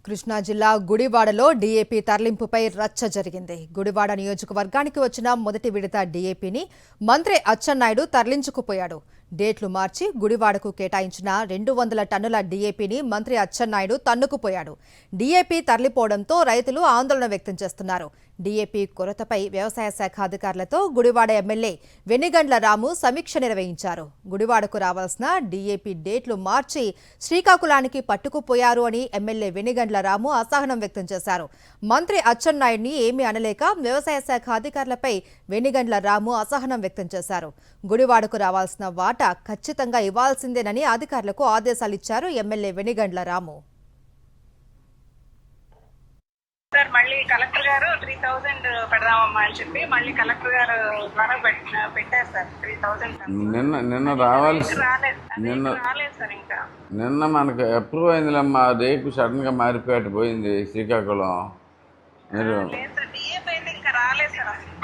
కృష్ణా జిల్లా గుడివాడలో డీఏపీ తరలింపుపై రచ్చ జరిగింది. గుడివాడ నియోజకవర్గానికి వచ్చిన మొదటి విడత డీఏపీని మంత్రి అచ్చెన్నాయుడు తరలించుకుపోయాడు. డేట్లు మార్చి గుడివాడకు కేటాయించిన 200 టన్నుల డీఏపీని మంత్రి అచ్చెన్నాయుడు తన్నుకుపోయాడు. డీఏపీ తరలిపోవడంతో రైతులు ఆందోళన వ్యక్తం చేస్తున్నారు. డీఏపీ కొరతపై వ్యవసాయ శాఖ అధికారులతో గుడివాడ ఎమ్మెల్యే వెనిగండ్ల రాము సమీక్ష నిర్వహించారు. గుడివాడకు రావాల్సిన డీఏపీ డేట్లు మార్చి శ్రీకాకుళానికి పట్టుకుపోయారు అని ఎమ్మెల్యే వెనిగండ్ల రాము అసహనం వ్యక్తం చేశారు. మంత్రి అచ్చెన్నాయుడిని ఏమీ అనలేక వ్యవసాయ శాఖ అధికారులపై వెనిగండ్ల రాము అసహనం వ్యక్తం చేశారు. గుడివాడకు రావాల్సిన వాటా ఖచ్చితంగా ఇవ్వాల్సిందేనని అధికారులకు ఆదేశాలిచ్చారు ఎమ్మెల్యే వెనిగండ్ల రాము. సార్ మళ్ళీ కలెక్టర్ గారు 3000 పెడదామమ్మా అని చెప్పి మళ్ళీ కలెక్టర్ గారు ద్వారా పెట్టారు సార్ 3000. నిన్న రావాలి రాలేదు సార్ ఇంకా. నిన్న మనకు అప్రూవ్ అయిందిలేమ్మా. రేపు సడన్ గా మారిపోయాట పోయింది శ్రీకాకుళం. మీరు లేదు సార్ డిఏపీ అయితే ఇంకా రాలేదు సార్ అసలు.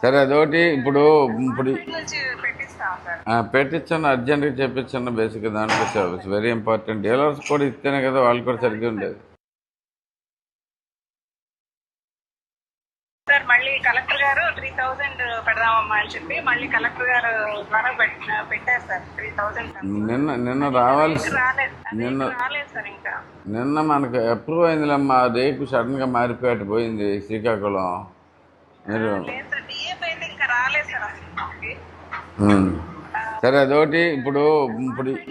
సరే అదొకటి ఇప్పుడు నుంచి పెట్టిస్తాం సార్. పెట్టించాను, అర్జెంట్గా చెప్పించాను. బేసిక్ దాంట్లో వెరీ ఇంపార్టెంట్. డీలర్స్ కూడా ఇస్తేనే కదా వాళ్ళు కూడా సరిగ్గా ఉండేది. సార్ మళ్ళీ కలెక్టర్ గారు 3000 పెడదామమ్మా అని చెప్పి మళ్ళీ కలెక్టర్ గారు ద్వారా పెట్టారు సార్ 3000. నిన్న రావాలి రాలేదు సార్ ఇంకా. నిన్న మనకు అప్రూవ్ అయిందిలేమ్మా. రేపు సడన్ గా మారిపోయాట పోయింది శ్రీకాకుళం. మీరు లేదు సార్ డిఏపీ అయితే ఇంకా రాలేదు సార్ అసలు. సరే అదొకటి ఇప్పుడు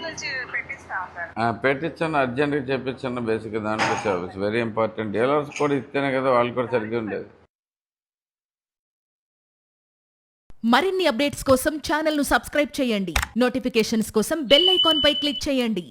నుంచి పెట్టిస్తాం సార్. పెట్టించాను, అర్జెంట్గా చెప్పించాను. బేసిక్ దాంట్లో వెరీ ఇంపార్టెంట్. డీలర్స్ కూడా ఇస్తేనే కదా వాళ్ళు కూడా సరిగ్గా ఉండేది. మరిన్ని అప్డేట్స్ కోసం ఛానల్ను సబ్స్క్రైబ్ చేయండి. నోటిఫికేషన్స్ కోసం బెల్ ఐకాన్ పై క్లిక్ చేయండి.